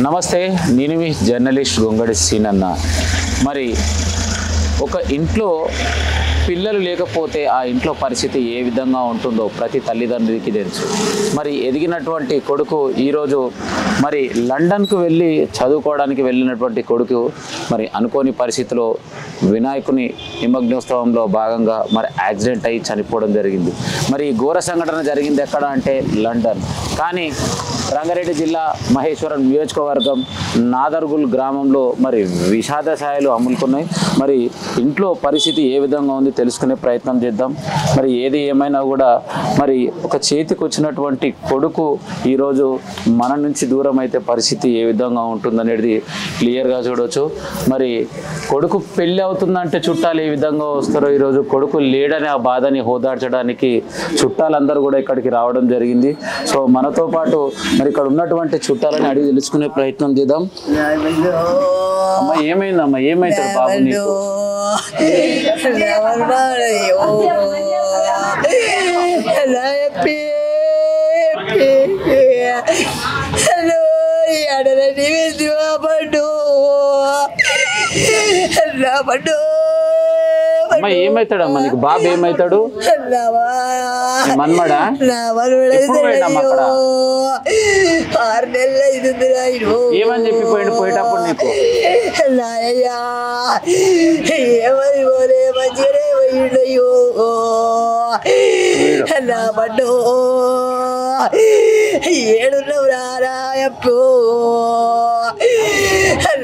నమస్తే, నేను మీ జర్నలిస్ట్ గొంగడి సీనన్న. మరి ఒక ఇంట్లో పిల్లలు లేకపోతే ఆ ఇంట్లో పరిస్థితి ఏ విధంగా ఉంటుందో ప్రతి తల్లిదండ్రులకి తెలుసు. మరి ఎదిగినటువంటి కొడుకు ఈరోజు మరి లండన్కు వెళ్ళి చదువుకోవడానికి వెళ్ళినటువంటి కొడుకు మరి అనుకోని పరిస్థితిలో వినాయకుని నిమగ్నోత్సవంలో భాగంగా మరి యాక్సిడెంట్ అయ్యి చనిపోవడం జరిగింది. మరి ఘోర సంఘటన జరిగింది ఎక్కడ అంటే లండన్. కానీ రంగారెడ్డి జిల్లా మహేశ్వరం నియోజకవర్గం నాదర్గుల్ గ్రామంలో మరి విషాద ఛాయలు అమ్ములుకున్నాయి. మరి ఇంట్లో పరిస్థితి ఏ విధంగా ఉంది తెలుసుకునే ప్రయత్నం చేద్దాం. మరి ఏది ఏమైనా కూడా మరి ఒక చేతికి వచ్చినటువంటి కొడుకు ఈరోజు మన నుంచి దూరం అయితే పరిస్థితి ఏ విధంగా ఉంటుందనేది క్లియర్గా చూడవచ్చు. మరి కొడుకు పెళ్ళి అవుతుందంటే చుట్టాలు ఏ విధంగా వస్తారో ఈరోజు కొడుకు లేడని ఆ బాధని హోదార్చడానికి చుట్టాలందరూ కూడా ఇక్కడికి రావడం జరిగింది. సో మనతో పాటు మరి ఇక్కడ ఉన్నటువంటి చుట్టాలని అడిగి తెలుసుకునే ప్రయత్నం చేద్దాం. అమ్మ ఏమైందమ్మా, ఏమైతాడు బాబు నీకు? అమ్మ ఏమైతాడమ్మా నీకు? బాబు ఏమైతాడు? మన్మడా? అక్కడ 6 నెలలు అవుతుంది. ఏమని చెప్పిపోయాడు పోయేటప్పుడు నీకు? ఏమని పోలే, మంచిగానే పోయిండయ్యో నా పడ్డు. ఏడున్నావు రాయప్పో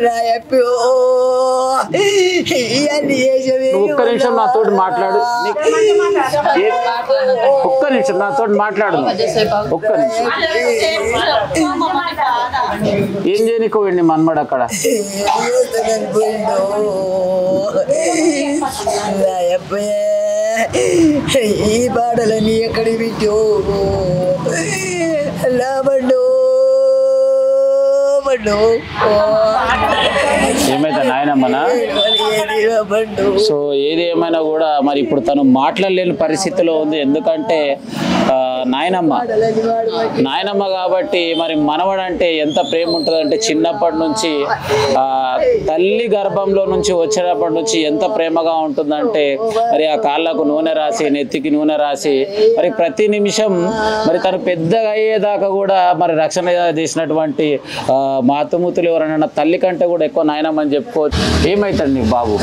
రాయప్పో. ఇవన్నీ చేసేవి. ఒక్క నిమిషం నాతో మాట్లాడు, ఒక్క నిమిషం నాతో మాట్లాడు, ఒక్క నిమిషం. ఏం చేయనికోండి మన్మడు అక్కడ? ఈ పాటలన్నీ ఎక్కడి పెట్టో లాభండు ఏమైతే నాయనమ్మనా? సో ఏది ఏమైనా కూడా మరి ఇప్పుడు తను మాట్లాడలేని పరిస్థితిలో ఉంది. ఎందుకంటే నాయనమ్మ కాబట్టి మరి మనవడంటే ఎంత ప్రేమ ఉంటుందంటే చిన్నప్పటి నుంచి తల్లి గర్భంలో నుంచి వచ్చేటప్పటి నుంచి ఎంత ప్రేమగా ఉంటుందంటే మరి ఆ కాళ్ళకు నూనె రాసి నెత్తికి నూనె రాసి మరి ప్రతి నిమిషం మరి తను పెద్దగా అయ్యేదాకా కూడా మరి రక్షణ చేసినటువంటి మాతృమూర్తులు ఎవరైనా తల్లి కంటే కూడా ఎక్కువ నాయనమ్మని చెప్పుకోవచ్చు. ఏమైతాడు నీకు బాబు?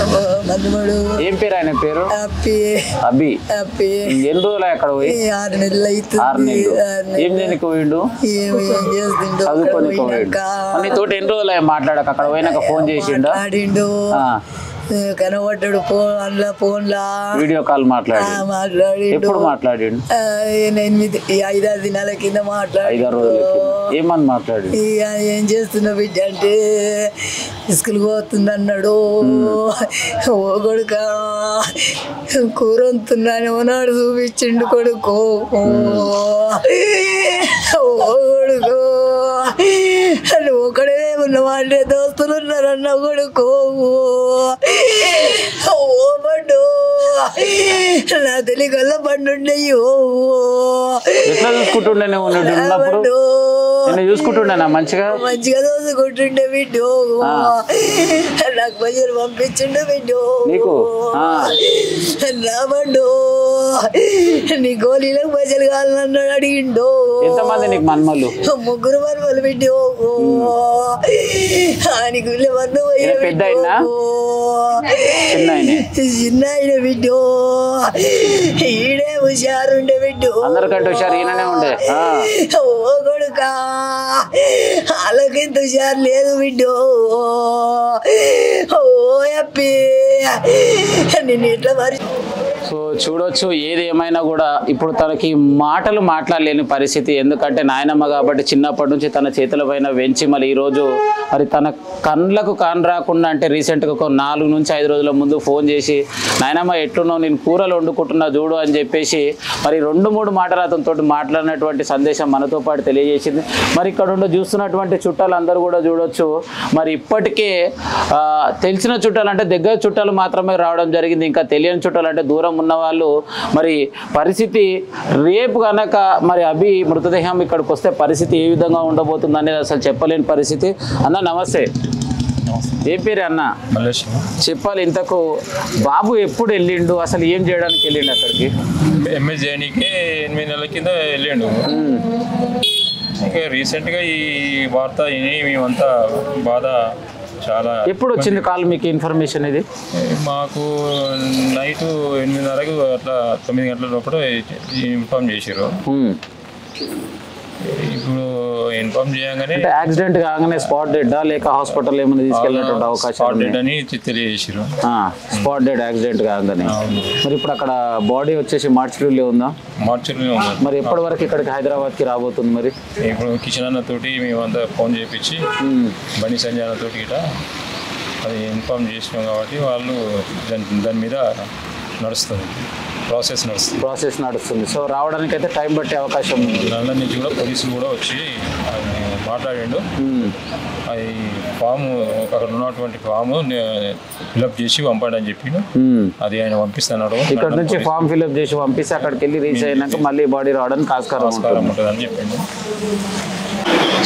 ఏం పేరు ఆయన పేరు? అబ్బి. ఎన్ని రోజులు అక్కడ పోయి? 6 నెలలు అవుతుంది. 6 నెలలు. ఏం చేయడానికి పోయిండు? చదువుకోనికి పోయిండు. నీతోటి ఎన్ని రోజులు మాట్లాడక అక్కడ పోయినాక ఫోన్ చేసిండు? కనబడ్డాడు ఫోన్లా వీడియో కాల్ మాట్లాడి. ఎప్పుడు మాట్లాడిండు? 5-6 దినాల కింద మాట్లాడి. 5-6 రోజుల ఏమని మాట్లాడి? ఏం చేస్తున్నా బిడ్డ అంటే స్కూల్కి పోతుంది అన్నాడు. ఓ కొడుక కూర వంతున్నానేమో నాడు చూపించిండు కొడుకు. ఓ కొడుకు నువ్వు ఒకడే ఉన్నవాళ్ళే దోస్తులు ఉన్నారన్న కొడుకు. ఓ బండు నా తెలియగల్ల బండుండయ్యో. ఎట్లా చూసుకుంటుండే ఉన్నప్పుడు? చూసుకుంటుండేనా? మంచిగా చూసుకుంటుండే బిడ్డు. నాకు పైసలు పంపించిండు బిడ్డు నీకు. నా బండు నీ గోళీలకు పైసలు కావాలన్నాడు అడిగిండు. ఎంతమంది నీకు మన్మలు? 3 మన్మలు బిడ్డు. ఆయనకు పెద్ద చిన్న ఆయన బిడ్డు. ఈడే హుషారుండే బిడ్డు. అందరికంటే హుషారు ఈయననే ఉండే. ఓ కొడుక వాళ్ళకింత హుషారు లేదు బిడ్డు. ఓ అప్పి నిన్ను ఎట్లా మరి. సో చూడొచ్చు, ఏది ఏమైనా కూడా ఇప్పుడు తనకి మాటలు మాట్లాడలేని పరిస్థితి. ఎందుకంటే నాయనమ్మ కాబట్టి చిన్నప్పటి నుంచి తన చేతుల పైన వెంచి మళ్ళీ ఈరోజు మరి తన కళ్ళకు కాన్ రాకుండా అంటే రీసెంట్గా ఒక 4 నుంచి 5 రోజుల ముందు ఫోన్ చేసి నాయనమ్మ ఎట్లున్నావు, నేను కూరలు వండుకుంటున్నా చూడు అని చెప్పేసి మరి 2-3 మాటలు అతనితో మాట్లాడినటువంటి సందేశం మనతో పాటు తెలియజేసింది. మరి ఇక్కడ చూస్తున్నటువంటి చుట్టాలు అందరూ కూడా చూడొచ్చు. మరి ఇప్పటికే తెలిసిన చుట్టాలు అంటే దగ్గర చుట్టాలు మాత్రమే రావడం జరిగింది. ఇంకా తెలియని చుట్టాలు అంటే దూరం ఉన్నవారు వాళ్ళు మరి పరిస్థితి రేపు కనుక మరి అభి మృతదేహం ఇక్కడికి వస్తే పరిస్థితి ఏ విధంగా ఉండబోతుంది అనేది అసలు చెప్పలేని పరిస్థితి. అన్న నమస్తే, ఏం పేరు అన్న? చెప్పాలి, ఇంతకు బాబు ఎప్పుడు వెళ్ళిండు, అసలు ఏం చేయడానికి వెళ్ళిండు అక్కడికి? ఎంఎస్ చేయడానికి 8 నెలల కింద వెళ్ళిండు. ఇంకా రీసెంట్గా ఈ వార్త విని మేమంతా బాధ చాలా. ఎప్పుడు వచ్చింది కాల్ మీకు ఇన్ఫర్మేషన్? ఇది మాకు నైట్ 8:30కు అట్లా 9 గంటల లోపల ఇన్ఫార్మ్ చేసారు. ఇప్పుడు ఇన్ఫార్మ్ చేయగానే యాక్సిడెంట్ కాగానే స్పాట్ డెడ్ లేక హాస్పిటల్ ఏమైనా తీసుకెళ్ళినటువంటి అవకాశం అని తెలియజేసారు. స్పాట్ డెడ్ యాక్సిడెంట్ కాగానే. మరి ఇప్పుడు అక్కడ బాడీ వచ్చేసి మార్చురీలో ఉందా? మార్చురీలో ఉంది. మరి ఎప్పటి వరకు ఇక్కడికి హైదరాబాద్కి రాబోతుంది? మరి ఇప్పుడు కిషన్ అన్న తోటి మేమంతా ఫోన్ చేయించి బండి సంజయ్ అన్న తోటి ఇట్లా అది ఇన్ఫార్మ్ చేసినాం కాబట్టి వాళ్ళు దాని మీద నడుస్తుంది, ప్రాసెస్ నడుస్తుంది. సో రావడానికి అయితే టైం పట్టే అవకాశం ఉంది. లండన్ నుంచి కూడా పోలీసులు కూడా వచ్చి మాట్లాడిండు. అది ఫామ్ అక్కడ ఉన్నటువంటి ఫామ్ ఫిల్అప్ చేసి పంపండి అని చెప్పి అది ఆయన పంపిస్తున్నాడు. ఇక్కడ నుంచి ఫామ్ ఫిల్అప్ చేసి పంపిస్తే అక్కడికి వెళ్ళి రీచ్ అయినాక మళ్ళీ బాడీ రావడానికి ఆస్కారం ఉంటుంది అని చెప్పిండు.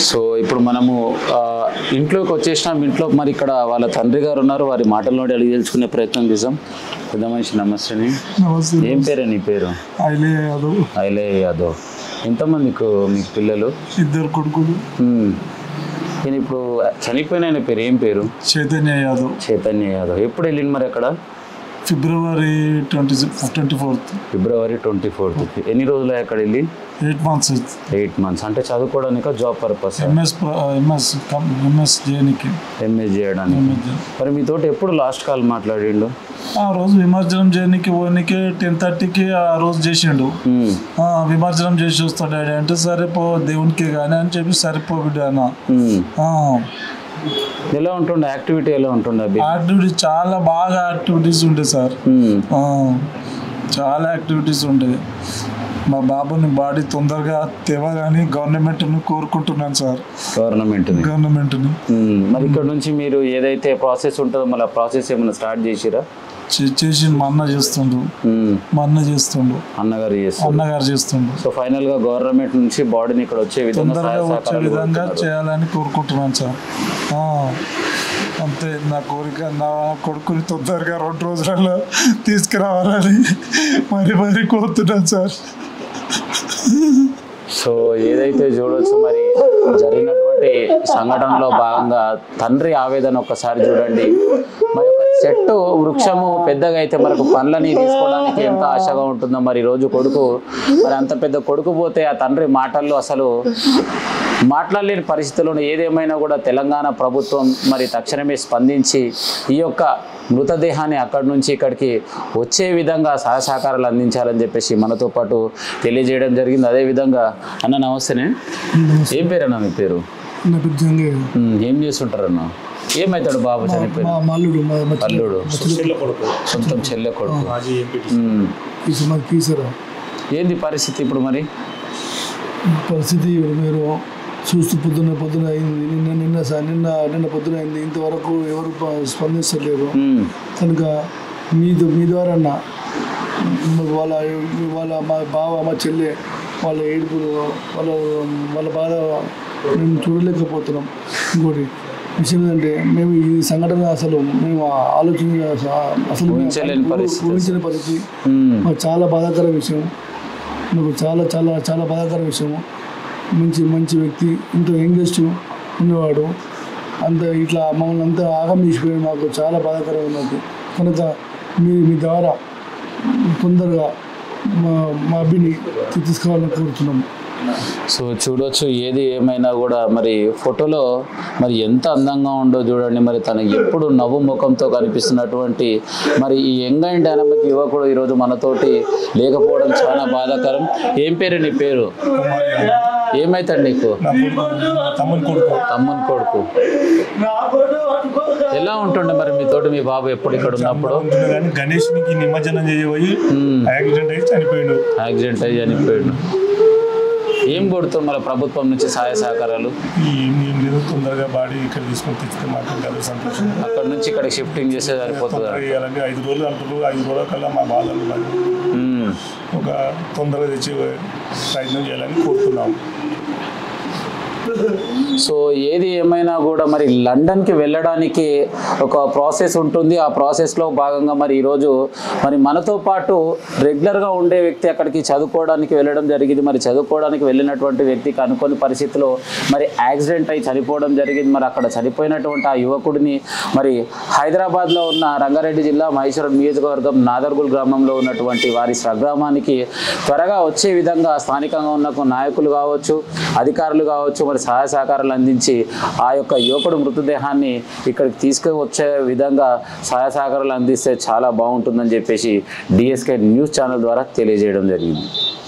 సో ఇప్పుడు మనము ఇంట్లోకి వచ్చేసినాం. ఇంట్లో మరి ఇక్కడ వాళ్ళ తండ్రి గారు ఉన్నారు, వారి మాటల్లో అడిగి తెలుసుకునే ప్రయత్నం చేద్దాం. పెద్ద మనిషి నమస్తే. ఏం పేరే నీ పేరు? ఐలే యాదవ్. ఎంతమందికి మీకు పిల్లలు? 2 కొడుకులు. నేను ఇప్పుడు చనిపోయిన ఆయన పేరు ఏం పేరు? చైతన్య యాదవ్. ఎప్పుడు వెళ్ళింది మరి అక్కడ? ఫిబ్రవరి 24th. ఫిబ్రవరి 24th. ఎన్ని రోజులు అక్కడ వెళ్ళి? 8 months. 8 months. అంటే చదువుకోవడానికి, జాబ్ పర్పస్? ఎంఎస్ చేయడానికి. మరి మీతోటి ఎప్పుడు లాస్ట్ కాల్ మాట్లాడిండు? ఆ రోజు విమర్శనం చేయడానికి పోనీకి 10:30కి ఆ రోజు చేసిండు. విమర్శనం చేసి వస్తాడు డాడీ అంటే సరే పో దేవునికి కానీ అని చెప్పి సరిపో బిడ్డ అన్న. ఎలా ఉంటుండే యాక్టివిటీ? ఎలా ఉంటుండే యాక్టివిటీ? చాలా బాగా యాక్టివిటీస్ ఉంటాయి సార్, చాలా యాక్టివిటీస్ ఉంటాయి. మా బాబుని బాడీ తొందరగా తేవాలని గవర్నమెంట్ని కోరుకుంటున్నాను సార్. గవర్నమెంట్ని. మరి ఇక్కడ నుంచి మీరు ఏదైతే ప్రాసెస్ ఉంటుందో మళ్ళీ ప్రాసెస్ ఏమైనా స్టార్ట్ చేసిరా? చేసి మా అన్న చేస్తుండు. అన్నగారు చేస్తుండు. సో ఫైనల్ గా గవర్నమెంట్ నుంచి బాడీని ఇక్కడ వచ్చే విధంగా చేయాలని కోరుకుంటున్నాను సార్. అంతే నా కోరిక. నా కొడుకుని తొందరగా 2 రోజులలో తీసుకురావాలని మరీ కోరుతున్నాను సార్. సో ఏదైతే చూడవచ్చు మరి జరిగినటువంటి సంఘటనలో భాగంగా తండ్రి ఆవేదన ఒక్కసారి చూడండి. మరి ఒక చెట్టు వృక్షము పెద్దగా అయితే మనకు పండ్లని తీసుకోవడానికి ఎంత ఆశగా ఉంటుందో, మరి రోజు కొడుకు మరి అంత పెద్ద కొడుకు పోతే ఆ తండ్రి మాటల్లో అసలు మాట్లాడలేని పరిస్థితుల్లో ఏదేమైనా కూడా తెలంగాణ ప్రభుత్వం మరి తక్షణమే స్పందించి ఈ యొక్క మృతదేహాన్ని అక్కడి నుంచి ఇక్కడికి వచ్చే విధంగా సహకారాలు అందించాలని చెప్పేసి మనతో పాటు తెలియజేయడం జరిగింది. అదేవిధంగా అన్న నమస్తేనే, ఏం పేరు అన్న మీ పేరు? ఏం చేస్తుంటారు అన్న? ఏమవుతాడు బాబు చనిపోయి? అల్లుడు, సొంతం చెల్లె కొడుకు. ఏంది పరిస్థితి ఇప్పుడు? మరి పరిస్థితి మీరు చూస్తూ పొద్దున అయింది, నిన్న పొద్దున అయింది, ఇంతవరకు ఎవరు స్పందించలేరు. కనుక మీ ద్వారా వాళ్ళ మా బావ మా చెల్లె వాళ్ళ ఏడుపులు వాళ్ళ బాధ మేము చూడలేకపోతున్నాం. ఇంకోటి విషయం ఏంటంటే మేము ఈ సంఘటన అసలు మేము ఊహించిన పరిస్థితి. మాకు చాలా బాధాకర విషయం, మాకు చాలా బాధాకర విషయము. మంచి వ్యక్తి, ఇంత యంగెస్ట్ ఉన్నవాడు, అంత ఇట్లా మమ్మల్ని అంతా ఆగమించిపోయి మాకు చాలా బాధాకరంగా ఉన్నది. కనుక మీ ద్వారా తొందరగా మా అభిని తీసుకోవాలని కోరుతున్నాము. సో చూడొచ్చు, ఏది ఏమైనా కూడా మరి ఫోటోలో మరి ఎంత అందంగా ఉండో చూడండి. మరి తను ఎప్పుడు నవ్వు ముఖంతో కనిపిస్తున్నటువంటి మరి ఈ యంగ్ అండ్ డైనమిక్ యువకుడు ఈరోజు మనతోటి లేకపోవడం చాలా బాధాకరం. ఏం పేరు నీ పేరు? ఏమైతాడు నీకు? తమ్ముని కొడుకు. ఎలా ఉంటుండే మరి మీతోటి మీ బాబు ఎప్పుడు ఇక్కడ ఉన్నప్పుడు? గణేష్ నిమజ్జనం చేయబోయి యాక్సిడెంట్ అయ్యి చనిపోయాడు. ఏం కొడుతున్నారు ప్రభుత్వం నుంచి సహాయ సహకారాలు? ఏం లేదు, తొందరగా బాడీ ఇక్కడ తీసుకొని తెచ్చితే మాకు కదా సంతోషం. అక్కడ నుంచి ఇక్కడ షిఫ్టింగ్ చేస్తే సరిపోతుందా? ఇవ్వాలంటే 5 రోజులు అంటారు, 5 రోజుల కల్లా మా బాధలు ఒక తొందరగా తెచ్చి ప్రయత్నం చేయాలని కోరుతున్నాము. సో ఏది ఏమైనా కూడా మరి లండన్కి వెళ్ళడానికి ఒక ప్రాసెస్ ఉంటుంది. ఆ ప్రాసెస్లో భాగంగా మరి ఈరోజు మరి మనతో పాటు రెగ్యులర్గా ఉండే వ్యక్తి అక్కడికి చదువుకోవడానికి వెళ్ళడం జరిగింది. మరి చదువుకోవడానికి వెళ్ళినటువంటి వ్యక్తికి అనుకోని పరిస్థితిలో మరి యాక్సిడెంట్ అయి చనిపోవడం జరిగింది. మరి అక్కడ చనిపోయినటువంటి ఆ యువకుడిని మరి హైదరాబాద్లో ఉన్న రంగారెడ్డి జిల్లా మహేశ్వరం నియోజకవర్గం నాదర్గుల్ గ్రామంలో ఉన్నటువంటి వారి స్వగ్రామానికి త్వరగా వచ్చే విధంగా స్థానికంగా ఉన్న నాయకులు కావచ్చు, అధికారులు కావచ్చు మరి సహాయ సహకారాలు అందించి ఆ యొక్క యువకుడు మృతదేహాన్ని ఇక్కడికి తీసుకువచ్చే విధంగా సహాయ సహకారాలు అందిస్తే చాలా బాగుంటుందని చెప్పేసి డిఎస్కే న్యూస్ ఛానల్ ద్వారా తెలియజేయడం జరిగింది.